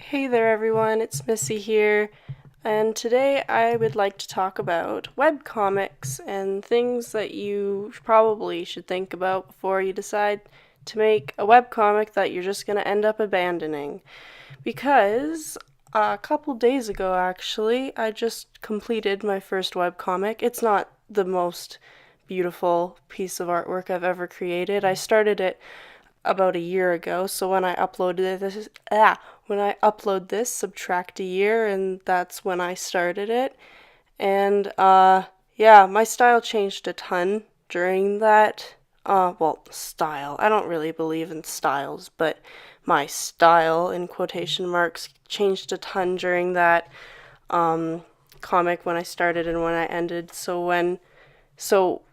Hey there everyone, it's Missy here, and today I would like to talk about webcomics and things that you probably should think about before you decide to make a webcomic that you're just going to end up abandoning. Because a couple days ago, actually, I just completed my first webcomic. It's not the most beautiful piece of artwork I've ever created. I started it about a year ago. So when I uploaded when I upload this, subtract a year, and that's when I started it. And yeah, my style changed a ton during that. Style. I don't really believe in styles, but my style in quotation marks changed a ton during that comic when I started and when I ended. So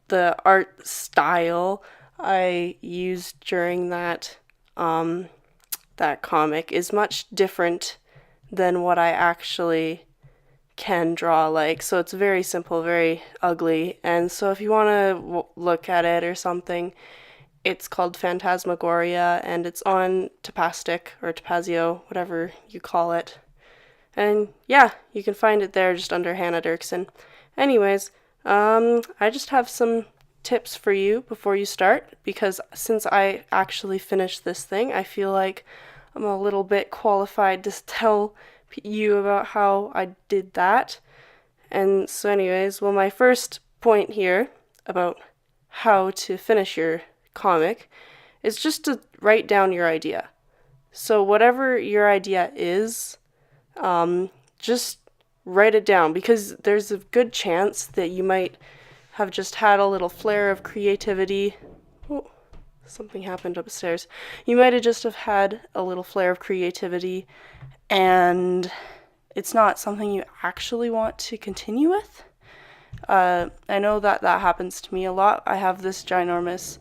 the art style I used during that comic is much different than what I actually can draw like. So it's very simple, very ugly. And so if you want to look at it or something, it's called Phantasmagoria and it's on Tapastic or Tapazio, whatever you call it. And yeah, you can find it there just under Hannah Dirksen. Anyways, I just have some tips for you before you start because since I actually finished this thing, I feel like I'm a little bit qualified to tell you about how I did that. And so, anyways, well, my first point here about how to finish your comic is just to write down your idea. So, whatever your idea is, just write it down because there's a good chance that you might have just had a little flare of creativity. Oh, something happened upstairs. You might have just have had a little flare of creativity and it's not something you actually want to continue with. I know that happens to me a lot. I have this ginormous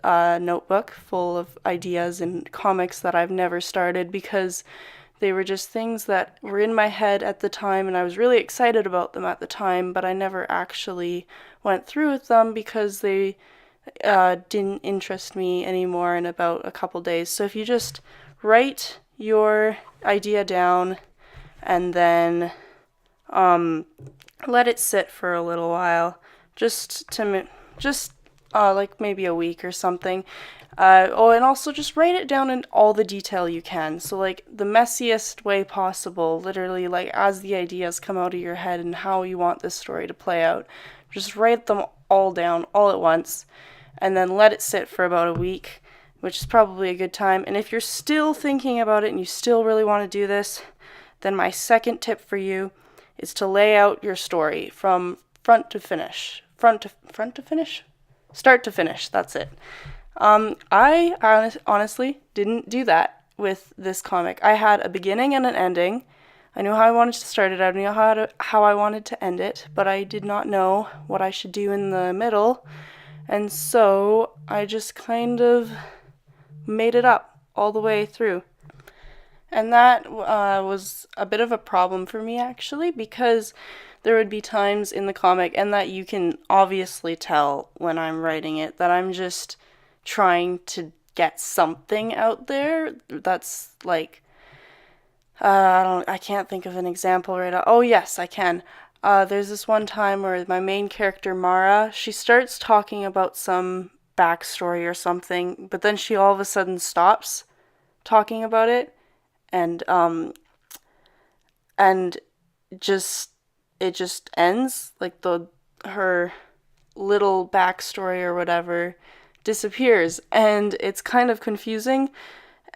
notebook full of ideas and comics that I've never started because they were just things that were in my head at the time and I was really excited about them at the time, but I never actually went through with them because they didn't interest me anymore in about a couple days. So if you just write your idea down and then let it sit for a little while, just like maybe a week or something. And also just write it down in all the detail you can. So like the messiest way possible, literally like as the ideas come out of your head and how you want this story to play out. Just write them all down all at once and then let it sit for about a week, which is probably a good time. And if you're still thinking about it and you still really want to do this, then my second tip for you is to lay out your story from front to finish. Front to finish? Start to finish, that's it. I honestly didn't do that with this comic. I had a beginning and an ending. I knew how I wanted to start it out. I knew how I wanted to end it, but I did not know what I should do in the middle. And so I just kind of made it up all the way through. And that was a bit of a problem for me, actually, because there would be times in the comic, and that you can obviously tell when I'm writing it, that I'm just trying to get something out there that's like, I can't think of an example right now. Oh, yes, I can. There's this one time where my main character, Mara, she starts talking about some backstory or something, but then she all of a sudden stops talking about it, and just it just ends, like her little backstory or whatever disappears, and it's kind of confusing,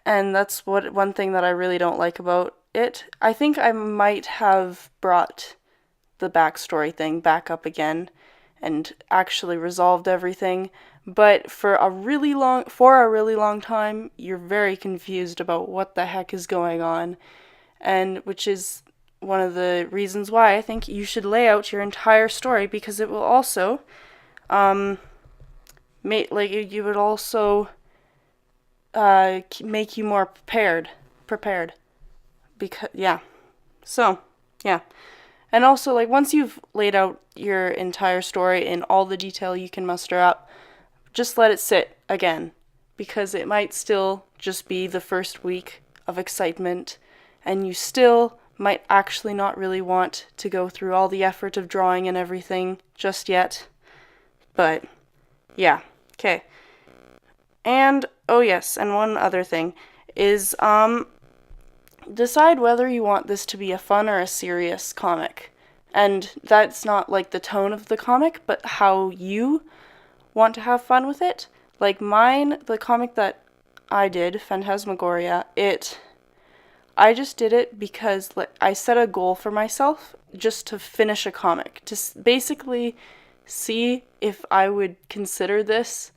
and that's one thing that I really don't like about it. I think I might have brought the backstory thing back up again and actually resolved everything, but for a really long time you're very confused about what the heck is going on, and which is one of the reasons why I think you should lay out your entire story, because it will also you would also make you more prepared because yeah. And also, like, once you've laid out your entire story in all the detail you can muster up, just let it sit again, because it might still just be the first week of excitement and you still might actually not really want to go through all the effort of drawing and everything just yet. But yeah, okay. And oh yes, and one other thing is decide whether you want this to be a fun or a serious comic. And that's not like the tone of the comic, but how you want to have fun with it. Like mine, the comic that I did, Phantasmagoria, I just did it because I set a goal for myself just to finish a comic, to basically see if I would consider this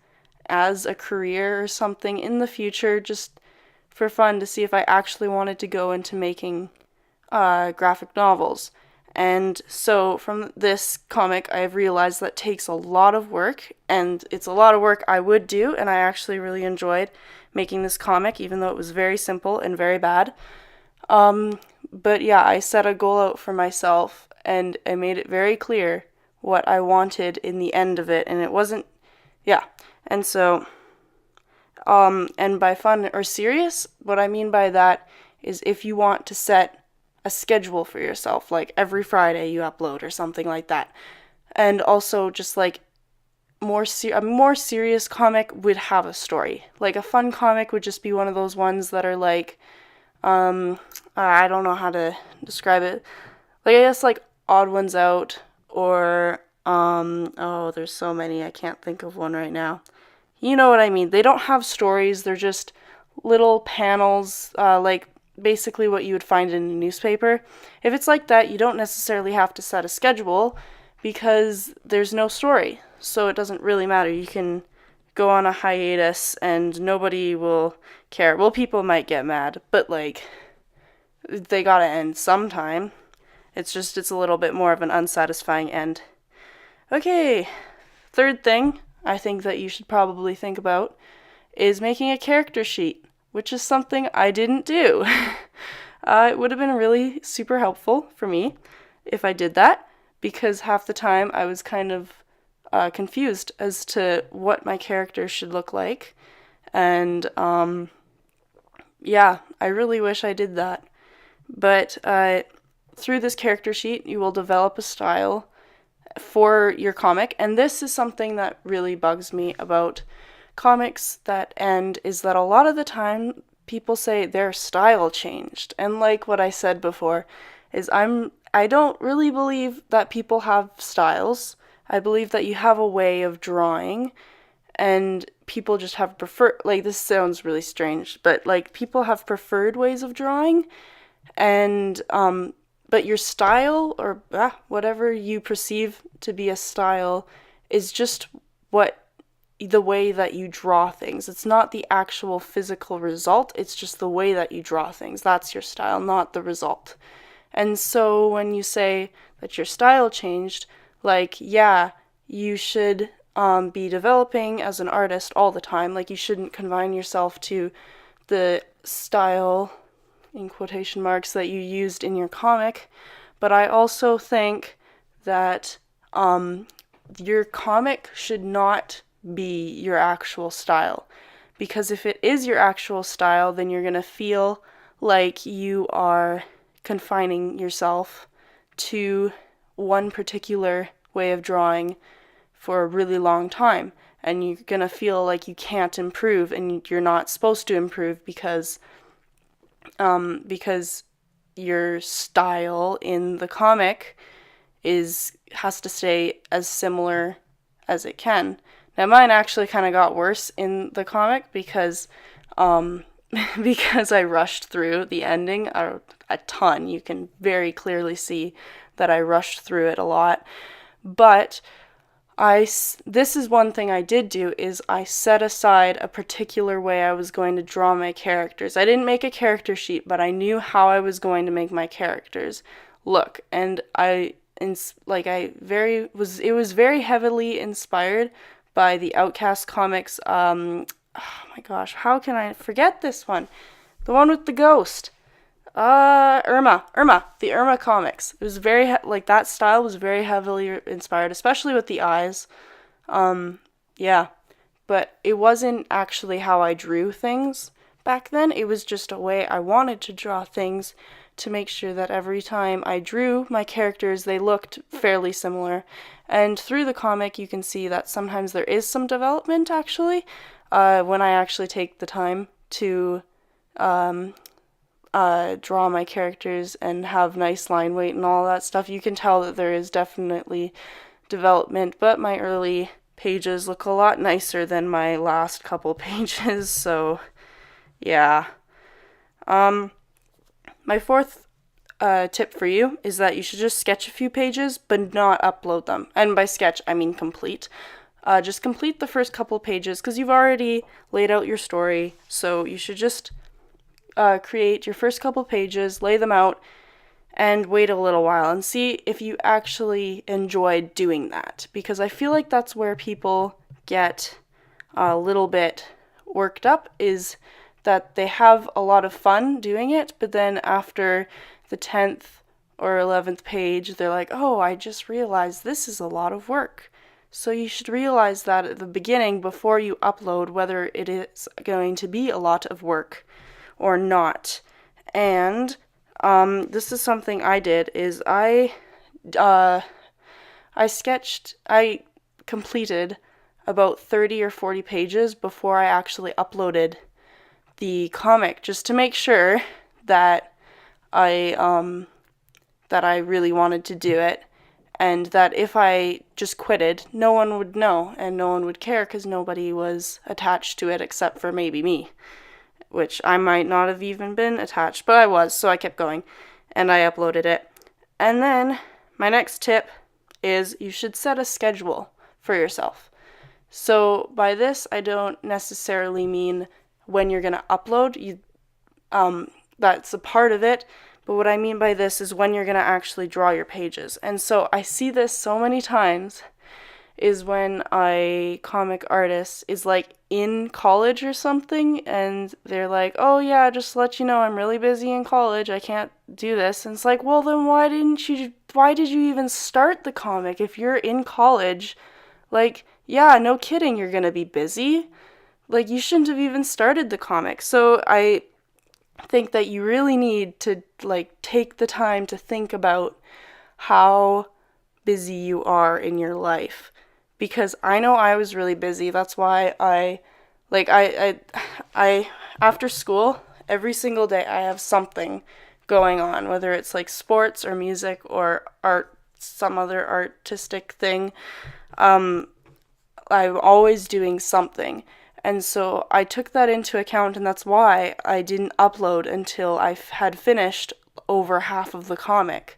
as a career or something in the future, just for fun, to see if I actually wanted to go into making graphic novels. And so from this comic, I've realized that takes a lot of work, and it's a lot of work I would do, and I actually really enjoyed making this comic, even though it was very simple and very bad. But yeah, I set a goal out for myself, and I made it very clear what I wanted in the end of it, and it wasn't, yeah. And so, and by fun or serious, what I mean by that is if you want to set a schedule for yourself, like every Friday you upload or something like that. And also just like a more serious comic would have a story. Like a fun comic would just be one of those ones that are like, I don't know how to describe it. Like I guess like Odd Ones Out or oh, there's so many, I can't think of one right now. You know what I mean? They don't have stories, they're just little panels, like basically what you would find in a newspaper. If it's like that, you don't necessarily have to set a schedule because there's no story. So it doesn't really matter. You can go on a hiatus and nobody will care. Well, people might get mad, but like they gotta end sometime. It's a little bit more of an unsatisfying end. Okay, third thing I think that you should probably think about is making a character sheet, which is something I didn't do. It would have been really super helpful for me if I did that, because half the time I was kind of confused as to what my character should look like. And yeah, I really wish I did that. But through this character sheet, you will develop a style for your comic, and this is something that really bugs me about comics that end, is that a lot of the time people say their style changed. And like what I said before, is I don't really believe that people have styles. I believe that you have a way of drawing, and people just have like, this sounds really strange, but like people have preferred ways of drawing, and but your style, or whatever you perceive to be a style, is just the way that you draw things. It's not the actual physical result, it's just the way that you draw things. That's your style, not the result. And so when you say that your style changed, like, yeah, you should be developing as an artist all the time. Like, you shouldn't confine yourself to the style, in quotation marks, that you used in your comic. But I also think that your comic should not be your actual style. Because if it is your actual style, then you're going to feel like you are confining yourself to one particular way of drawing for a really long time. And you're going to feel like you can't improve, and you're not supposed to improve because your style in the comic has to stay as similar as it can. Now mine actually kind of got worse in the comic because because I rushed through the ending a ton. You can very clearly see that I rushed through it a lot. But this is one thing I did do, is I set aside a particular way I was going to draw my characters. I didn't make a character sheet, but I knew how I was going to make my characters look. And it was very heavily inspired by the Outcast comics. Oh my gosh, how can I forget this one? The one with the ghost. Irma, the Irma comics. It was very, that style was very heavily inspired, especially with the eyes. Yeah, but it wasn't actually how I drew things back then. It was just a way I wanted to draw things to make sure that every time I drew my characters, they looked fairly similar. And through the comic, you can see that sometimes there is some development, actually, when I actually take the time to draw my characters and have nice line weight and all that stuff. You can tell that there is definitely development, but my early pages look a lot nicer than my last couple pages, so yeah. My fourth tip for you is that you should just sketch a few pages, but not upload them. And by sketch, I mean complete. Just complete the first couple pages, because you've already laid out your story, so you should just create your first couple pages, lay them out, and wait a little while and see if you actually enjoyed doing that. Because I feel like that's where people get a little bit worked up, is that they have a lot of fun doing it, but then after the 10th or 11th page, they're like, oh, I just realized this is a lot of work. So you should realize that at the beginning before you upload whether it is going to be a lot of work or not. And this is something I did, is I completed about 30 or 40 pages before I actually uploaded the comic, just to make sure that I really wanted to do it, and that if I just quitted, no one would know and no one would care, because nobody was attached to it except for maybe me, which I might not have even been attached, but I was, so I kept going and I uploaded it. And then my next tip is you should set a schedule for yourself. So by this, I don't necessarily mean when you're going to upload. That's a part of it, but what I mean by this is when you're going to actually draw your pages. And so I see this so many times, is when a comic artist is like in college or something, and they're like, oh yeah, just to let you know, I'm really busy in college, I can't do this. And it's like, well then why did you even start the comic if you're in college? Like, yeah, no kidding, you're gonna be busy. Like, you shouldn't have even started the comic. So I think that you really need to like take the time to think about how busy you are in your life. Because I know I was really busy. That's why I after school, every single day I have something going on, whether it's like sports or music or art, some other artistic thing. I'm always doing something. And so I took that into account, and that's why I didn't upload until I had finished over half of the comic.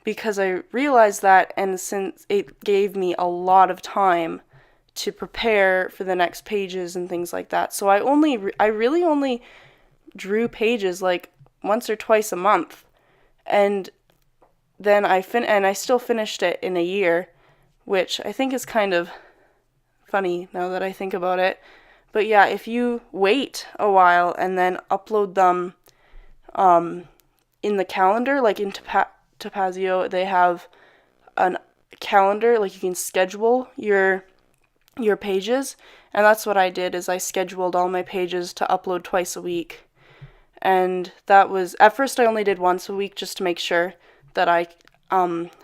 Because I realized that, and since it gave me a lot of time to prepare for the next pages and things like that. So I really only drew pages like once or twice a month. And then I still finished it in a year, which I think is kind of funny now that I think about it. But yeah, if you wait a while and then upload them in the calendar, like in Tapazio, they have a calendar, like you can schedule your pages, and that's what I did, is I scheduled all my pages to upload twice a week. And that was, at first I only did once a week just to make sure that I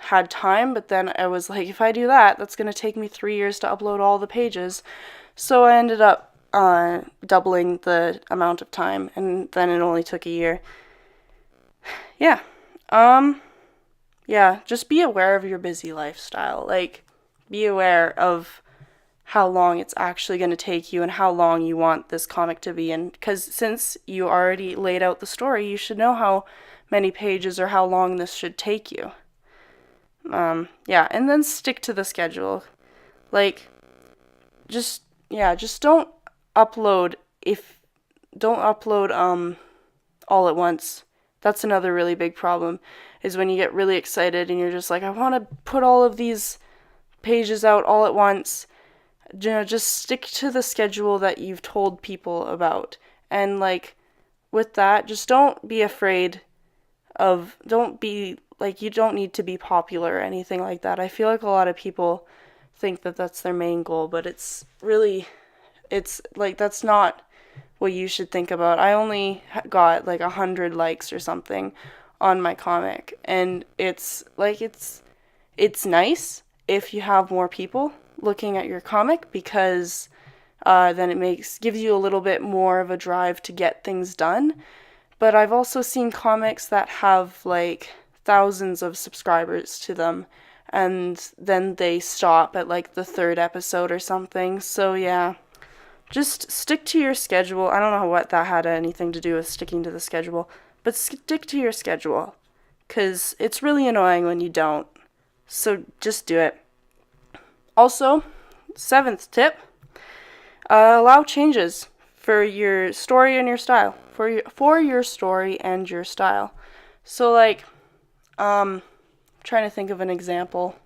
had time, but then I was like, if I do that, that's going to take me 3 years to upload all the pages. So I ended up doubling the amount of time, and then it only took a year. Yeah. Yeah, just be aware of your busy lifestyle. Like, be aware of how long it's actually going to take you and how long you want this comic to be in. Because since you already laid out the story, you should know how many pages or how long this should take you. Yeah, and then stick to the schedule. Like, just don't upload all at once. That's another really big problem, is when you get really excited and you're just like, I want to put all of these pages out all at once. Just stick to the schedule that you've told people about. And like, with that, just don't be afraid of, you don't need to be popular or anything like that. I feel like a lot of people think that that's their main goal, but it's like, that's not what you should think about. I only got like 100 likes or something on my comic, and it's nice if you have more people looking at your comic, because then it gives you a little bit more of a drive to get things done. But I've also seen comics that have like thousands of subscribers to them, and then they stop at like the third episode or something. So yeah, just stick to your schedule. I don't know what that had anything to do with sticking to the schedule, but stick to your schedule, because it's really annoying when you don't. So just do it. Also, seventh tip, allow changes for your story and your style. For your story and your style. So like, trying to think of an example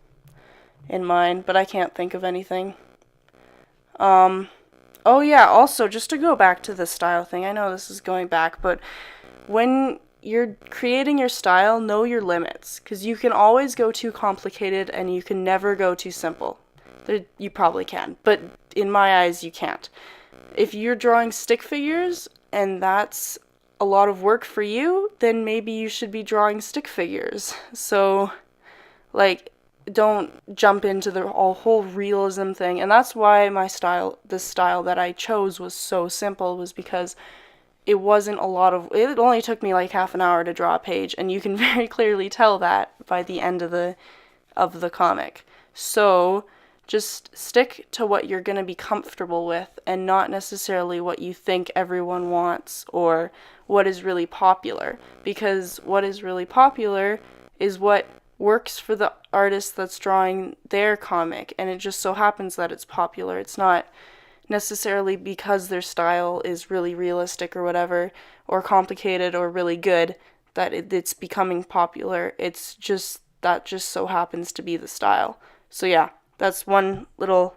in mind, but I can't think of anything. Oh yeah, also, just to go back to the style thing, I know this is going back, but when you're creating your style, know your limits, because you can always go too complicated and you can never go too simple. You probably can, but in my eyes, you can't. If you're drawing stick figures and that's a lot of work for you, then maybe you should be drawing stick figures. So, like, don't jump into the whole realism thing. And that's why the style that I chose was so simple, was because it wasn't it only took me like half an hour to draw a page, and you can very clearly tell that by the end of the comic. So, just stick to what you're going to be comfortable with, and not necessarily what you think everyone wants or what is really popular, because what is really popular is what works for the artist that's drawing their comic, and it just so happens that it's popular. It's not necessarily because their style is really realistic or whatever, or complicated or really good, that it's becoming popular. It's just that just so happens to be the style. So yeah, that's one little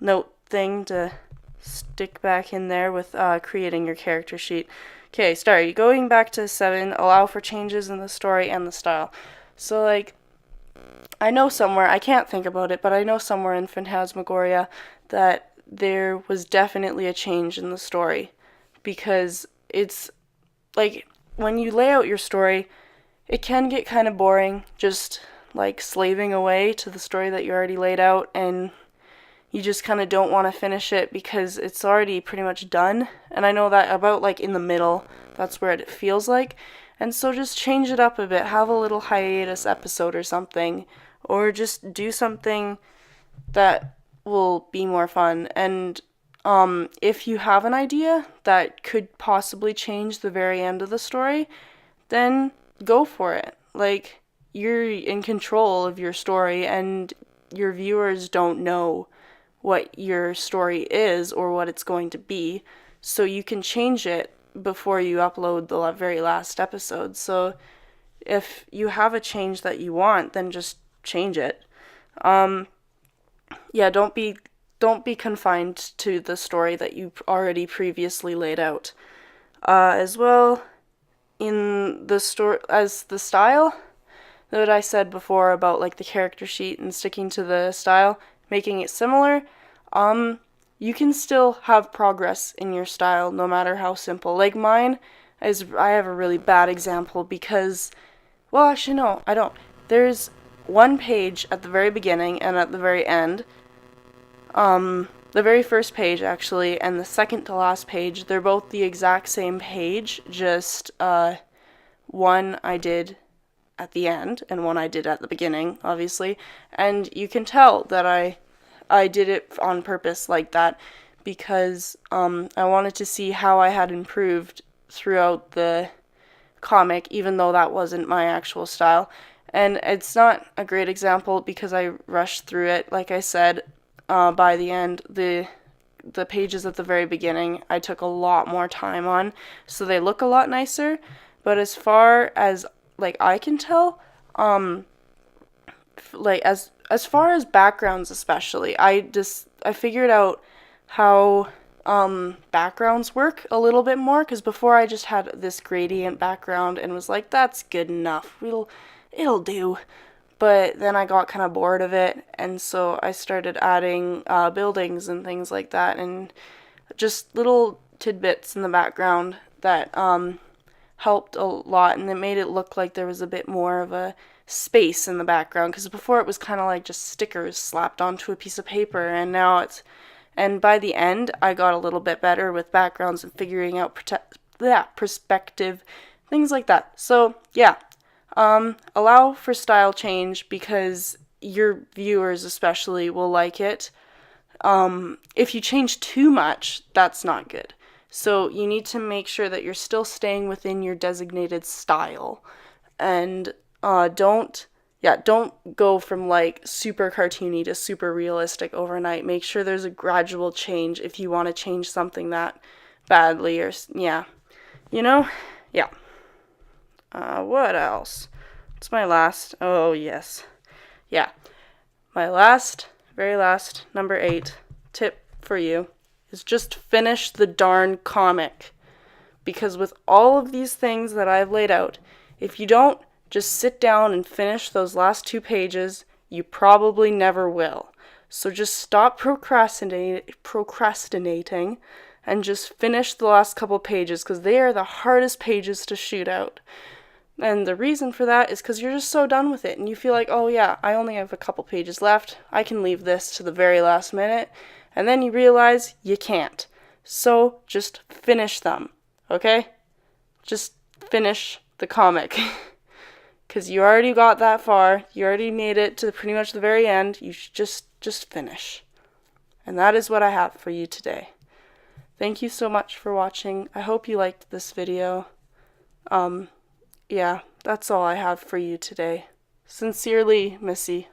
note thing to stick back in there with creating your character sheet. Okay, sorry, going back to 7, allow for changes in the story and the style. So, like, I know somewhere, I can't think about it, but I know somewhere in Phantasmagoria that there was definitely a change in the story, because it's, like, when you lay out your story, it can get kind of boring, just, like, slaving away to the story that you already laid out, and you just kind of don't want to finish it because it's already pretty much done. And I know that about like in the middle, that's where it feels like. And so just change it up a bit. Have a little hiatus episode or something. Or just do something that will be more fun. And if you have an idea that could possibly change the very end of the story, then go for it. Like, you're in control of your story, and your viewers don't know what your story is or what it's going to be, so you can change it before you upload the very last episode. So if you have a change that you want, then just change it. Yeah, don't be confined to the story that you already previously laid out. As well, in the story, as the style that I said before about like the character sheet and sticking to the style, making it similar, you can still have progress in your style no matter how simple. Like mine is, I have a really bad example because, well, actually no, I don't. There's one page at the very beginning and at the very end. The very first page actually and the second to last page, they're both the exact same page, just one I did at the end and one I did at the beginning, obviously. And you can tell that I did it on purpose like that because I wanted to see how I had improved throughout the comic, even though that wasn't my actual style. And it's not a great example because I rushed through it. Like I said, by the end, the pages at the very beginning, I took a lot more time on, so they look a lot nicer. But as far as like I can tell, like as far as backgrounds especially, I figured out how backgrounds work a little bit more, because before I just had this gradient background and was like, that's good enough, it'll do. But then I got kind of bored of it, and so I started adding buildings and things like that, and just little tidbits in the background that helped a lot, and it made it look like there was a bit more of a space in the background, because before it was kind of like just stickers slapped onto a piece of paper, and now and by the end I got a little bit better with backgrounds and figuring out perspective, things like that. So yeah, allow for style change because your viewers especially will like it. If you change too much, that's not good. So you need to make sure that you're still staying within your designated style, and don't go from like super cartoony to super realistic overnight. Make sure there's a gradual change if you want to change something that badly, or yeah, yeah. What else? It's my last. Oh yes, yeah. My very last, number 8 tip for you is just finish the darn comic. Because with all of these things that I've laid out, if you don't just sit down and finish those last 2 pages, you probably never will. So just stop procrastinating and just finish the last couple pages, because they are the hardest pages to shoot out. And the reason for that is because you're just so done with it, and you feel like, oh yeah, I only have a couple pages left, I can leave this to the very last minute, and then you realize you can't. So just finish them, okay? Just finish the comic. Because you already got that far, you already made it to pretty much the very end, you should just finish. And that is what I have for you today. Thank you so much for watching. I hope you liked this video. Yeah, that's all I have for you today. Sincerely, Missy.